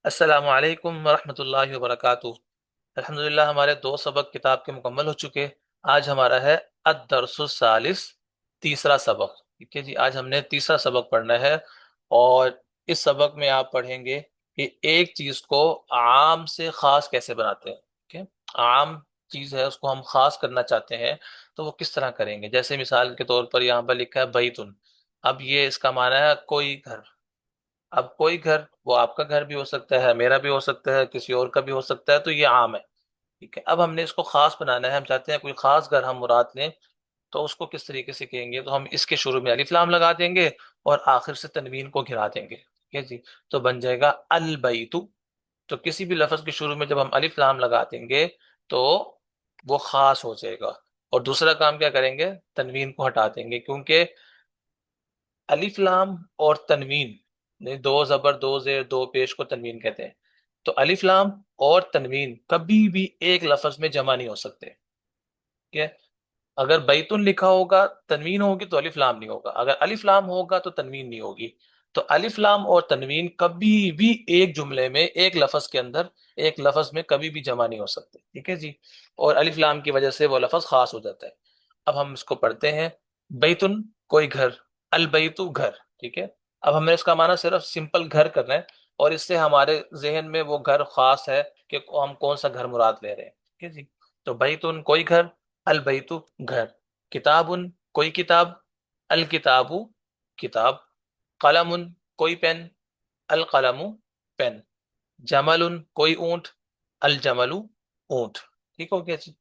السلام علیکم ورحمۃ اللہ وبرکاتہ۔ الحمدللہ ہمارے دو سبق کتاب کے مکمل ہو چکے۔ آج ہمارا ہے الدرس الثالث، تیسرا سبق۔ ٹھیک ہے جی، آج ہم نے تیسرا سبق پڑھنا ہے، اور اس سبق میں آپ پڑھیں گے کہ ایک چیز کو عام سے خاص کیسے بناتے ہیں۔ ٹھیک ہے، عام چیز ہے، اس کو ہم خاص کرنا چاہتے ہیں تو وہ کس طرح کریں گے۔ جیسے مثال کے طور پر یہاں پر لکھا ہے بیتن، اب یہ اس کا معنی ہے کوئی گھر۔ اب کوئی گھر، وہ آپ کا گھر بھی ہو سکتا ہے، میرا بھی ہو سکتا ہے، کسی اور کا بھی ہو سکتا ہے، تو یہ عام ہے۔ ٹھیک ہے، اب ہم نے اس کو خاص بنانا ہے، ہم چاہتے ہیں کوئی خاص گھر ہم مراد لیں، تو اس کو کس طریقے سے کہیں گے؟ تو ہم اس کے شروع میں الف لام لگا دیں گے اور آخر سے تنوین کو گھرا دیں گے۔ ٹھیک ہے جی، تو بن جائے گا البیت۔ تو کسی بھی لفظ کے شروع میں جب ہم الف لام لگا دیں گے تو وہ خاص ہو جائے گا۔ اور دوسرا کام کیا کریں گے؟ تنوین کو ہٹا دیں گے، کیونکہ الف لام اور تنوین، دو زبر دو زیر دو پیش کو تنوین کہتے ہیں۔ تو الف لام اور تنوین کبھی بھی ایک لفظ میں جمع نہیں ہو سکتے۔ ٹھیک ہے، اگر بیتن لکھا ہوگا تنوین ہوگی تو الف لام نہیں ہوگا، اگر الف لام ہوگا تو تنوین نہیں ہوگی۔ تو الف لام اور تنوین کبھی بھی ایک جملے میں، ایک لفظ کے اندر، ایک لفظ میں کبھی بھی جمع نہیں ہو سکتے۔ ٹھیک ہے جی، اور الف لام کی وجہ سے وہ لفظ خاص ہو جاتا ہے۔ اب ہم اس کو پڑھتے ہیں۔ بیتن کوئی گھر، البیتو گھر۔ ٹھیک ہے، اب ہمیں اس کا معنی صرف سمپل گھر کرنا ہے، اور اس سے ہمارے ذہن میں وہ گھر خاص ہے کہ ہم کون سا گھر مراد لے رہے ہیں۔ ٹھیک ہے جی، تو بیتن کوئی گھر، البیتو گھر، کتابن کوئی کتاب، الکتابو کتاب، قلم کوئی پین، القلم پین، جمل کوئی اونٹ، الجمل اونٹ۔ ٹھیک ہو گیا جی،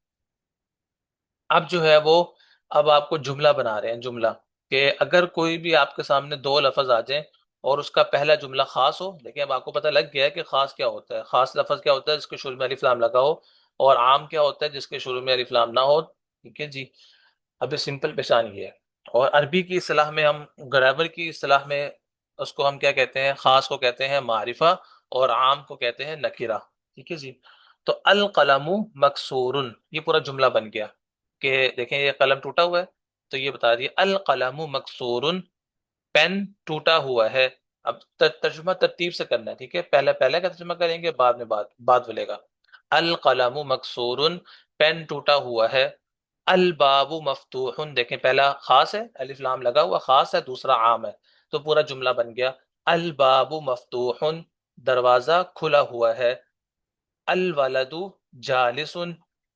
اب جو ہے وہ، اب آپ کو جملہ بنا رہے ہیں۔ جملہ کہ اگر کوئی بھی آپ کے سامنے دو لفظ آ جائیں اور اس کا پہلا جملہ خاص ہو، لیکن اب آپ کو پتہ لگ گیا ہے کہ خاص کیا ہوتا ہے۔ خاص لفظ کیا ہوتا ہے؟ جس کے شروع میں الف لام لگا ہو، اور عام کیا ہوتا ہے؟ جس کے شروع میں الف لام نہ ہو۔ ٹھیک ہے جی، اب یہ سمپل پہچان یہ ہے۔ اور عربی کی اصطلاح میں، ہم گرامر کی اصطلاح میں اس کو ہم کیا کہتے ہیں؟ خاص کو کہتے ہیں معرفہ، اور عام کو کہتے ہیں نکرہ۔ ٹھیک ہے جی، تو القلم مکسور، یہ پورا جملہ بن گیا کہ دیکھیں یہ قلم ٹوٹا ہوا ہے، تو یہ بتا دیے القلم مکسور، پین ٹوٹا ہوا ہے۔ اب ترجمہ ترتیب سے کرنا ہے۔ ٹھیک ہے، پہلے پہلے کا ترجمہ کریں گے، بعد میں بعد بولے گا۔ القلم مکسور، پین ٹوٹا ہوا ہے۔ الباب مفتوح، دیکھیں پہلا خاص ہے، الف لام لگا ہوا خاص ہے، دوسرا عام ہے، تو پورا جملہ بن گیا الباب مفتوح، دروازہ کھلا ہوا ہے۔ الولد جالس،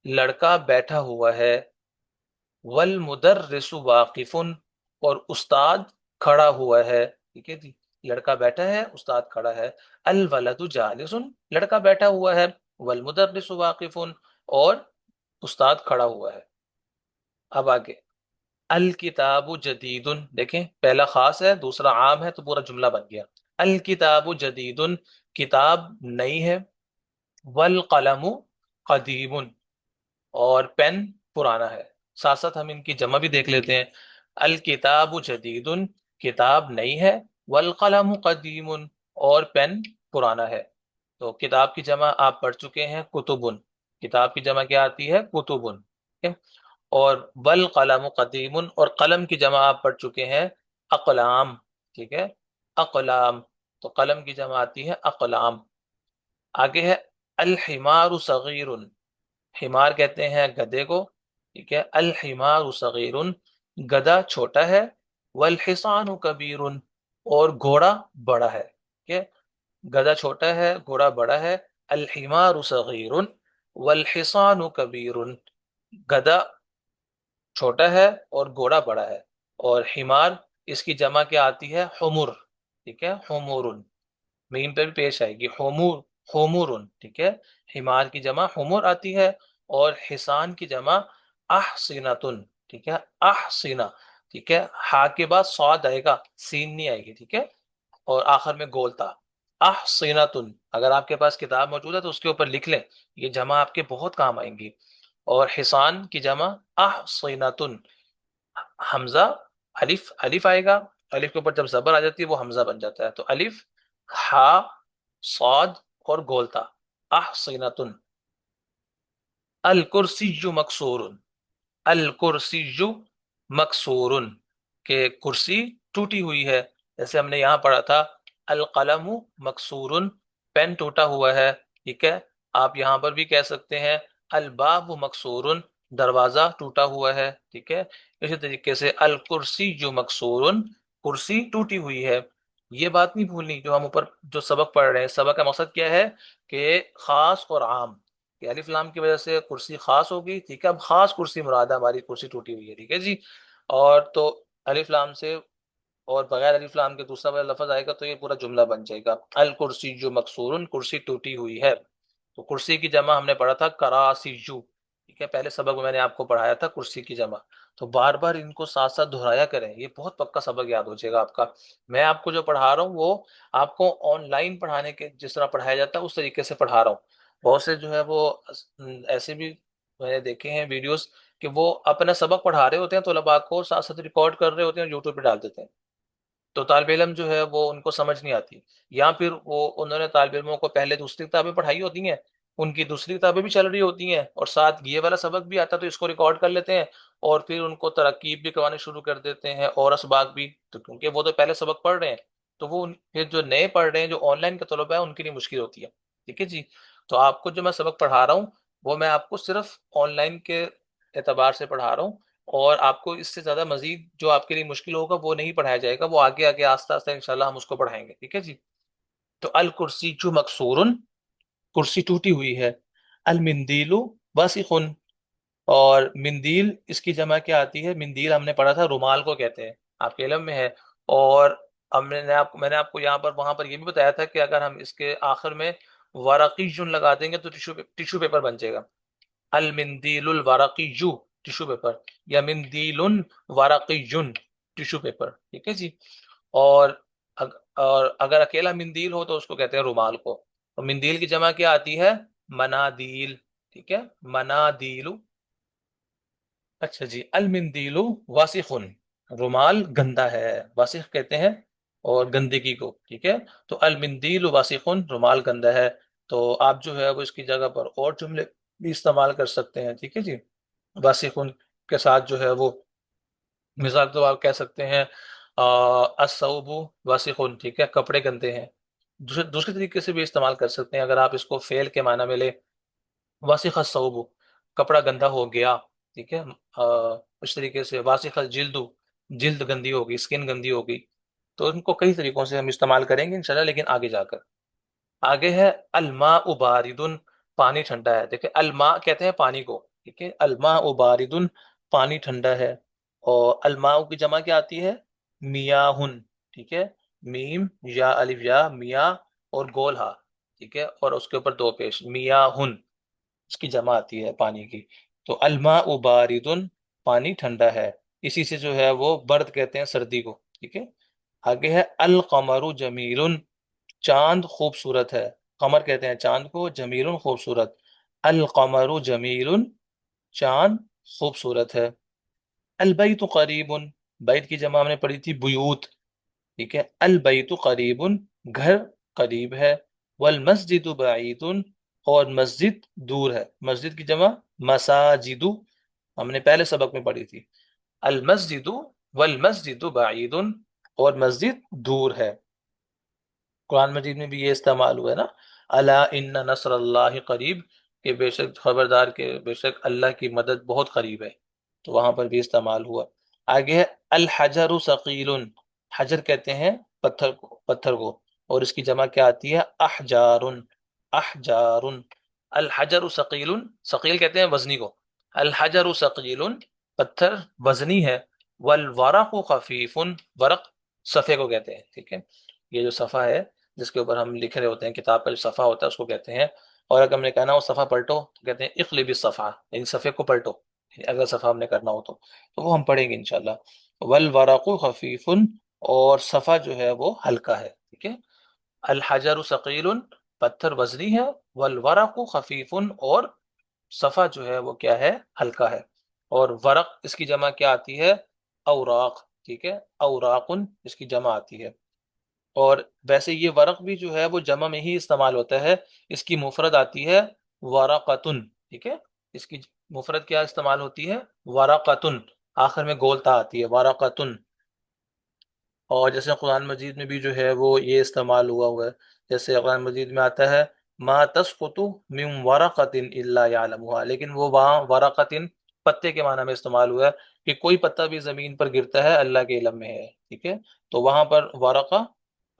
لڑکا بیٹھا ہوا ہے۔ والمدرس واقف، اور استاد کھڑا ہوا ہے۔ ٹھیک ہے جی، لڑکا بیٹھا ہے، استاد کھڑا ہے۔ الولد جالس، لڑکا بیٹھا ہوا ہے۔ والمدرس واقف، اور استاد کھڑا ہوا ہے۔ اب آگے الکتاب جدید، دیکھیں پہلا خاص ہے، دوسرا عام ہے، تو پورا جملہ بن گیا الکتاب جدید، کتاب نئی ہے۔ والقلم قدیم، اور پین پرانا ہے۔ ساتھ ساتھ ہم ان کی جمع بھی دیکھ لیتے ہیں۔ الکتاب جدید، کتاب نئی ہے۔ والقلم قدیم، اور پین پرانا ہے۔ تو کتاب کی جمع آپ پڑھ چکے ہیں کتبن، کتاب کی جمع کیا آتی ہے؟ کتبن۔ ٹھیک ہے، اور والقلم قدیم، اور قلم کی جمع آپ پڑھ چکے ہیں اقلام۔ ٹھیک ہے، اقلام، تو قلم کی جمع آتی ہے اقلام۔ آگے ہے الحمار صغیر، حمار کہتے ہیں گدھے کو۔ ٹھیک ہے، الحمار صغیر، گدھا چھوٹا ہے۔ والحصان کبیر، اور گھوڑا بڑا ہے۔ ٹھیک ہے، گدھا چھوٹا ہے، گھوڑا بڑا ہے۔ الحمار صغیر والحصان کبیر، گدھا چھوٹا ہے اور گھوڑا بڑا ہے۔ اور حمار، اس کی جمع کیا آتی ہے؟ حمر۔ ٹھیک ہے، حمور، میم پہ بھی پیش آئے گی، حمور، حمور۔ ٹھیک ہے، حمار کی جمع حمر آتی ہے، اور حصان کی جمع احصنتن۔ ٹھیک ہے، احصنہ۔ ٹھیک ہے، ہا کے بعد صاد آئے گا، سین نہیں آئے گی۔ ٹھیک ہے، اور آخر میں گولتا احصنتن۔ اگر آپ کے پاس کتاب موجود ہے تو اس کے اوپر لکھ لیں، یہ جمع آپ کے بہت کام آئیں گی۔ اور حصان کی جمع احصنتن، حمزہ، الف، الف آئے گا، الف کے اوپر جب زبر آ جاتی ہے وہ حمزہ بن جاتا ہے، تو الف، ہا، صاد، اور گولتا، احصنتن۔ الکرسی مکسور، الکرسی مکسور، کہ کرسی ٹوٹی ہوئی ہے۔ جیسے ہم نے یہاں پڑھا تھا القلم مکسور، پین ٹوٹا ہوا ہے، ٹھیک ہے. آپ یہاں پر بھی کہہ سکتے ہیں الباب مکسور، دروازہ ٹوٹا ہوا ہے، ٹھیک ہے. اسی طریقے سے الکرسی جو مکسور، کرسی ٹوٹی ہوئی ہے. یہ بات نہیں بھولنی جو ہم اوپر جو سبق پڑھ رہے ہیں، سبق کا مقصد کیا ہے کہ خاص اور عام، کہ الف لام کی وجہ سے کرسی خاص ہوگی، ٹھیک ہے. اب خاص کرسی مراد ہے، ہماری کرسی ٹوٹی ہوئی ہے، ٹھیک ہے جی. اور تو الف لام سے اور بغیر الف لام کے دوسرا والا لفظ آئے گا تو یہ پورا جملہ بن جائے گا. الکرسی جو مکسور، کرسی ٹوٹی ہوئی ہے. تو کرسی کی جمع ہم نے پڑھا تھا کراسیجو، ٹھیک ہے. پہلے سبق میں نے آپ کو پڑھایا تھا کرسی کی جمع. تو بار بار ان کو ساتھ ساتھ دہرایا کریں، یہ بہت پکا سبق یاد ہو جائے گا آپ کا. میں آپ کو جو پڑھا رہا ہوں وہ آپ کو آن لائن پڑھانے کے جس طرح پڑھایا جاتا ہے اس طریقے سے پڑھا رہا ہوں. بہت سے جو ہے وہ ایسے بھی میں نے دیکھے ہیں ویڈیوز کہ وہ اپنا سبق پڑھا رہے ہوتے ہیں، طلباء کو ساتھ ساتھ ریکارڈ کر رہے ہوتے ہیں، یوٹیوب پہ ڈال دیتے ہیں. تو طالب علم جو ہے وہ ان کو سمجھ نہیں آتی، یا پھر وہ انہوں نے طالب علموں کو پہلے دوسری کتابیں پڑھائی ہوتی ہیں، ان کی دوسری کتابیں بھی چل رہی ہوتی ہیں اور ساتھ یہ والا سبق بھی آتا ہے، تو اس کو ریکارڈ کر لیتے ہیں اور پھر ان کو ترکیب بھی کروانے شروع کر دیتے ہیں اور اسباق بھی. تو کیونکہ وہ تو پہلے سبق پڑھ رہے ہیں، تو وہ پھر جو نئے پڑھ رہے ہیں، جو آن لائن کے طلبہ ہیں، ان کے لیے مشکل ہوتی ہے، ٹھیک ہے جی. تو آپ کو جو میں سبق پڑھا رہا ہوں وہ میں آپ کو صرف آن لائن کے اعتبار سے پڑھا رہا ہوں، اور آپ کو اس سے زیادہ مزید جو آپ کے لیے مشکل ہوگا وہ نہیں پڑھایا جائے گا، وہ آگے آگے آہستہ آہستہ انشاءاللہ ہم اس کو پڑھائیں گے، ٹھیک ہے جی. تو الکرسی جو مکسور، کرسی ٹوٹی ہوئی ہے. المندیل واسخ، اور مندیل اس کی جمع کیا آتی ہے؟ مندیل ہم نے پڑھا تھا رومال کو کہتے ہیں، آپ کے علم میں ہے. اور میں نے آپ کو یہاں پر وہاں پر یہ بھی بتایا تھا کہ اگر ہم اس کے آخر میں ورقی جن لگا دیں گے تو ٹیشو پیپر بن جائے گا. المندیل الورقی ٹیشو پیپر، یا مندیل ورقی ٹیشو پیپر، ٹھیک ہے جی. اور اور اگر اکیلا مندیل ہو تو اس کو کہتے ہیں رومال کو. تو مندیل کی جمع کیا آتی ہے؟ منادیل، ٹھیک ہے. منادیل. اچھا جی. المندیل واسخ، رومال گندا ہے، واسخ کہتے ہیں اور گندگی کو، ٹھیک ہے. تو المندیل واسخ، رومال گندا ہے. تو آپ جو ہے وہ اس کی جگہ پر اور جملے بھی استعمال کر سکتے ہیں، ٹھیک ہے جی. واسخ کے ساتھ جو ہے وہ مثال تو آپ کہہ سکتے ہیں الثوب واسخ، ٹھیک ہے، کپڑے گندے ہیں. دوسرے طریقے سے بھی استعمال کر سکتے ہیں اگر آپ اس کو فعل کے معنی میں لیں. واسخ الثوب، کپڑا گندا ہو گیا، ٹھیک ہے. اس طریقے سے واسخ الجلد، جلد گندی ہوگی، اسکن گندی ہوگی. تو ان کو کئی طریقوں سے ہم استعمال کریں گے انشاءاللہ، لیکن آگے جا کر. آگے ہے الماء بارد، پانی ٹھنڈا ہے. دیکھیں الماء کہتے ہیں پانی کو، ٹھیک ہے. الماء بارد، پانی ٹھنڈا ہے. اور الماء کی جمع کیا آتی ہے؟ میاہن، ٹھیک ہے. میم یا الف یا میاں اور گول ہا، ٹھیک ہے، اور اس کے اوپر دو پیش، میاہن اس کی جمع آتی ہے پانی کی. تو الماء بارد، پانی ٹھنڈا ہے. اسی سے جو ہے وہ برد کہتے ہیں سردی کو، ٹھیک ہے. آگے ہے القمر جمیل، چاند خوبصورت ہے. قمر کہتے ہیں چاند کو، جمیل خوبصورت. القمر جمیل، چاند خوبصورت ہے. البیت قریب، بیت کی جمع ہم نے پڑھی تھی بیوت، ٹھیک ہے. البیت قریب، گھر قریب ہے. والمسجد بعید، اور مسجد دور ہے. مسجد کی جمع مساجد، ہم نے پہلے سبق میں پڑھی تھی. المسجد والمسجد بعید، اور مسجد دور ہے. قرآن مجید میں بھی یہ استعمال ہوا ہے نا، الا ان نصر اللہ قریب، کہ بے شک خبردار کہ بے شک اللہ کی مدد بہت قریب ہے. تو وہاں پر بھی استعمال ہوا. آگے ہے الحجر ثقیل، حجر کہتے ہیں پتھر کو، اور اس کی جمع کیا آتی ہے؟ احجار، احجار. الحجر ثقیل، ثقیل کہتے ہیں وزنی کو. الحجر ثقیل، پتھر وزنی ہے. والورق خفیف، ورق صفحے کو کہتے ہیں، ٹھیک ہے. یہ جو صفحہ ہے جس کے اوپر ہم لکھ رہے ہوتے ہیں، کتاب کا جو صفحہ ہوتا ہے اس کو کہتے ہیں. اور اگر ہم نے کہنا وہ صفحہ پلٹو تو کہتے ہیں اقلب الصفحہ، یعنی صفحے کو پلٹو، اگر صفحہ ہم نے کرنا ہو تو وہ ہم پڑھیں گے انشاءاللہ. والورق خفیف، اور صفحہ جو ہے وہ ہلکا ہے، ٹھیک ہے. الحجر ثقیل، پتھر وزنی ہے. والورق خفیف، اور صفحہ جو ہے وہ کیا ہے؟ ہلکا ہے. اور ورق اس کی جمع کیا آتی ہے؟ اوراق، ٹھیک ہے. اوراقن اس کی جمع آتی ہے. اور ویسے یہ ورق بھی جو ہے وہ جمع میں ہی استعمال ہوتا ہے. اس کی مفرد آتی ہے ورقتن، ٹھیک ہے. اس کی مفرد کیا استعمال ہوتی ہے؟ ورقتن، آخر میں گول تا آتی ہے، ورقتن. اور جیسے قرآن مجید میں بھی جو ہے وہ یہ استعمال ہوا ہے، جیسے قرآن مجید میں آتا ہے ما تسقط من ورقۃ الا یعلمها، لیکن وہ وہاں ورقۃ پتے کے معنی میں استعمال ہوا ہے کہ کوئی پتا بھی زمین پر گرتا ہے اللہ کے علم میں ہے، ٹھیک ہے؟ تو وہاں پر ورقہ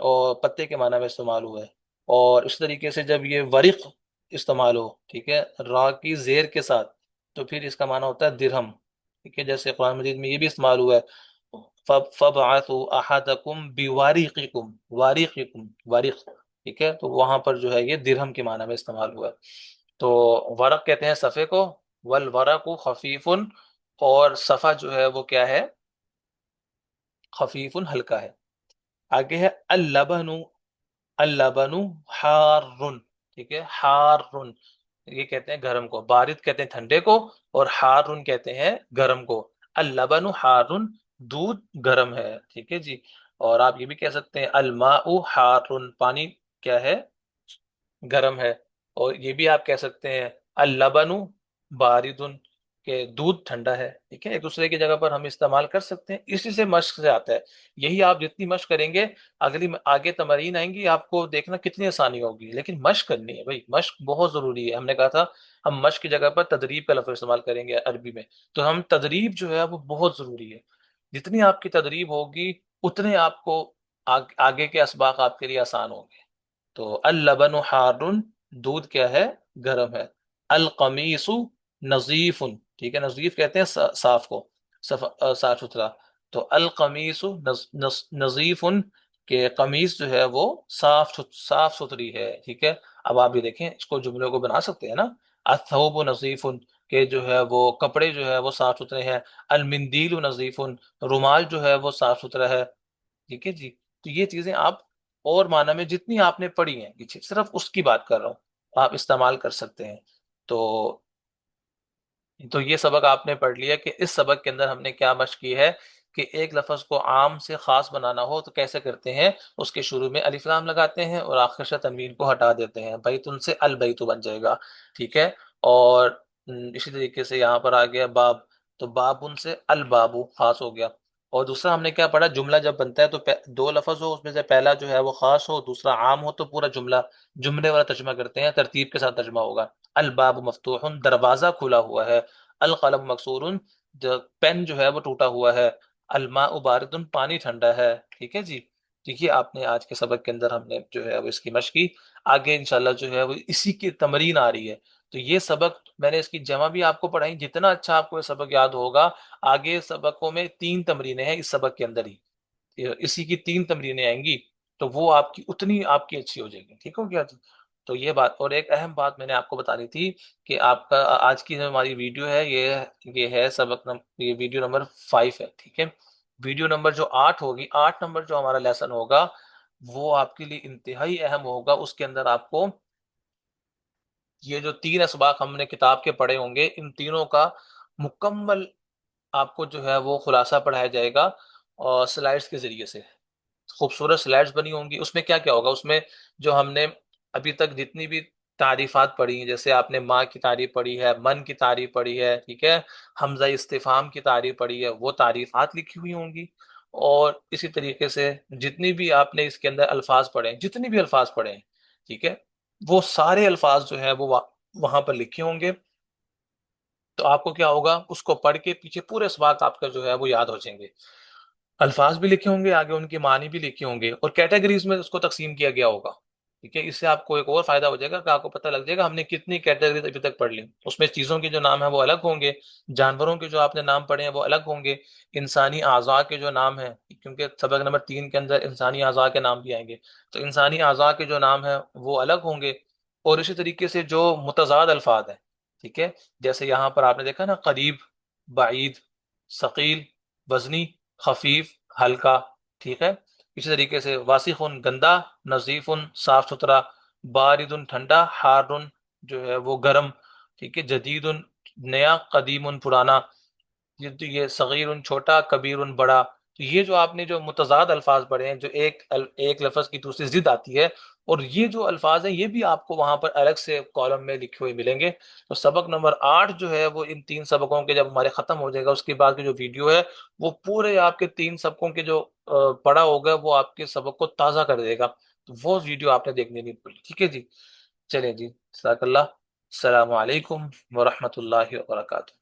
اور پتے کے معنی میں استعمال ہوا ہے۔ اور اس طریقے سے جب یہ ورق استعمال ہو، ٹھیک ہے، را کی زیر کے ساتھ، تو پھر اس کا معنی ہوتا ہے درہم، ٹھیک ہے؟ جیسے قرآن مجید میں یہ بھی استعمال ہوا ہے فَابْعَثُوا أَحَدَكُمْ بِوَارِقِكُمْ، وارقکم، وارق، ٹھیک ہے؟ تو وہاں پر جو ہے یہ درہم کے معنی میں استعمال ہوا ہے۔ تو ورق کہتے ہیں صفے کو، والورق خفیف، اور صفا جو ہے وہ کیا ہے؟ خفیف، ہلکا ہے۔ آگے ہے اللبن، اللبن حار، ٹھیک ہے؟ حار، یہ کہتے ہیں گرم کو، بارد کہتے ہیں ٹھنڈے کو، اور حار کہتے ہیں گرم کو۔ اللبن حار، دودھ گرم ہے، ٹھیک ہے جی؟ اور آپ یہ بھی کہہ سکتے ہیں الماء حار، پانی کیا ہے؟ گرم ہے۔ اور یہ بھی آپ کہہ سکتے ہیں اللبن بارد، کہ دودھ ٹھنڈا ہے، ٹھیک ہے؟ ایک دوسرے کی جگہ پر ہم استعمال کر سکتے ہیں، اسی سے مشق سے آتا ہے۔ یہی آپ جتنی مشق کریں گے، آگے تمارین آئیں گی، آپ کو دیکھنا کتنی آسانی ہوگی، لیکن مشق کرنی ہے بھائی، مشق بہت ضروری ہے۔ ہم نے کہا تھا ہم مشق کی جگہ پر تدریب کا لفظ استعمال کریں گے عربی میں، تو ہم تدریب جو ہے وہ بہت ضروری ہے۔ جتنی آپ کی تدریب ہوگی، اتنے آپ کو آگے کے اسباق آپ کے لیے آسان ہوں گے۔ تو اللبن حار، دودھ کیا ہے؟ گرم ہے۔ القمیس نظیف، ٹھیک ہے؟ نظیف کہتے ہیں صاف کو، صاف ستھرا۔ تو القمیس نظیف، کہ قمیص جو ہے وہ صاف ستھری ہے، ٹھیک ہے؟ اب آپ بھی دیکھیں، اس کو جملے کو بنا سکتے ہیں نا، الثوب نظیف، کہ جو ہے وہ کپڑے جو ہے وہ صاف ستھرے ہیں۔ المندیل نظیف، رومال جو ہے وہ صاف ستھرا ہے، ٹھیک ہے جی؟ تو یہ چیزیں آپ اور معنی میں جتنی آپ نے پڑھی ہیں، یہ صرف اس کی بات کر رہا ہوں، آپ استعمال کر سکتے ہیں۔ تو یہ سبق آپ نے پڑھ لیا کہ اس سبق کے اندر ہم نے کیا مشق کی ہے، کہ ایک لفظ کو عام سے خاص بنانا ہو تو کیسے کرتے ہیں؟ اس کے شروع میں الف لام لگاتے ہیں اور آخر سے تنوین کو ہٹا دیتے ہیں، بیت ان سے البیت بن جائے گا، ٹھیک ہے؟ اور اسی طریقے سے یہاں پر آ گیا باب، تو باب ان سے البابو خاص ہو گیا۔ اور دوسرا ہم نے کیا پڑھا؟ جملہ جب بنتا ہے تو دو لفظ ہو، اس میں سے پہلا جو ہے وہ خاص ہو، دوسرا عام ہو، تو پورا جملہ جملے والا ترجمہ کرتے ہیں، ترتیب کے ساتھ ترجمہ ہوگا۔ الباب مفتوح، دروازہ کھلا ہوا ہے۔ القلم مکسور، جو پین جو ہے وہ ٹوٹا ہوا ہے۔ الماء بارد، پانی ٹھنڈا ہے، ٹھیک ہے جی؟ دیکھیے آپ نے آج کے سبق کے اندر ہم نے جو ہے وہ اس کی مشق کی، آگے انشاءاللہ جو ہے وہ اسی کی تمرین آ رہی ہے۔ تو یہ سبق میں نے اس کی جمع بھی آپ کو پڑھائی، جتنا اچھا آپ کو یہ سبق یاد ہوگا، آگے سبقوں میں 3 تمرینیں ہیں اس سبق کے اندر ہی، اسی کی 3 تمرینیں آئیں گی، تو وہ آپ کی اتنی آپ کی اچھی ہو جائے گی، ٹھیک ہو گیا جی؟ تو یہ بات، اور ایک اہم بات میں نے آپ کو بتانی تھی کہ آپ کا آج کی جو ہماری ویڈیو ہے، یہ ہے یہ ویڈیو نمبر 5 ہے، ٹھیک ہے؟ ویڈیو نمبر جو 8 ہوگی، 8 نمبر جو ہمارا لیسن ہوگا، وہ آپ کے لیے انتہائی اہم ہوگا۔ اس کے اندر آپ کو یہ جو 3 اسباق ہم نے کتاب کے پڑھے ہوں گے، ان تینوں کا مکمل آپ کو جو ہے وہ خلاصہ پڑھایا جائے گا، اور سلائڈس کے ذریعے سے خوبصورت سلائڈس بنی ہوں گی۔ اس میں کیا کیا ہوگا؟ اس میں جو ہم نے ابھی تک جتنی بھی تعریفات پڑھی ہیں، جیسے آپ نے ماں کی تعریف پڑھی ہے، من کی تعریف پڑھی ہے، ٹھیک ہے، حمزہ استفہام کی تعریف پڑھی ہے، وہ تعریفات لکھی ہوئی ہوں گی۔ اور اسی طریقے سے جتنی بھی آپ نے اس کے اندر الفاظ پڑھے ہیں، جتنی بھی الفاظ پڑھے ہیں، ٹھیک ہے، وہ سارے الفاظ جو ہے وہ وہاں پر لکھے ہوں گے۔ تو آپ کو کیا ہوگا؟ اس کو پڑھ کے پیچھے پورے اسباق آپ کا جو ہے وہ یاد ہو جائیں گے، الفاظ بھی لکھے ہوں گے، آگے ان کے معنی بھی لکھے ہوں گے، اور کیٹیگریز میں اس کو تقسیم کیا گیا ہوگا، ٹھیک ہے؟ اس سے آپ کو ایک اور فائدہ ہو جائے گا کہ آپ کو پتہ لگ جائے گا ہم نے کتنی کیٹیگریز ابھی تک پڑھ لی۔ اس میں چیزوں کے جو نام ہیں وہ الگ ہوں گے، جانوروں کے جو آپ نے نام پڑھے ہیں وہ الگ ہوں گے، انسانی اعضاء کے جو نام ہیں، کیونکہ سبق نمبر 3 کے اندر انسانی اعضاء کے نام بھی آئیں گے، تو انسانی اعضاء کے جو نام ہیں وہ الگ ہوں گے۔ اور اسی طریقے سے جو متضاد الفاظ ہیں، ٹھیک ہے، جیسے یہاں پر آپ نے دیکھا نا، قریب، بعید، ثقیل، وزنی، خفیف، ہلکا، ٹھیک ہے؟ اسی طریقے سے واسخ گندا، نظیف صاف ستھرا، بارد ٹھنڈا، حار جو ہے وہ گرم، ٹھیک ہے، جدید نیا، قدیم پرانا، یہ صغیر چھوٹا، کبیر بڑا، تو یہ جو آپ نے جو متضاد الفاظ پڑھے ہیں، جو ایک لفظ کی دوسری ضد آتی ہے، اور یہ جو الفاظ ہیں یہ بھی آپ کو وہاں پر الگ سے کالم میں لکھے ہوئے ملیں گے۔ تو سبق نمبر 8 جو ہے وہ ان 3 سبقوں کے جب ہمارے ختم ہو جائے گا، اس کے بعد کی جو ویڈیو ہے وہ پورے آپ کے 3 سبقوں کے جو پڑھا ہوگا وہ آپ کے سبق کو تازہ کر دے گا۔ تو وہ ویڈیو آپ نے دیکھنی نہیں بھولی، ٹھیک ہے جی؟ چلیں جی، جزاک اللہ۔ السلام علیکم ورحمۃ اللہ وبرکاتہ۔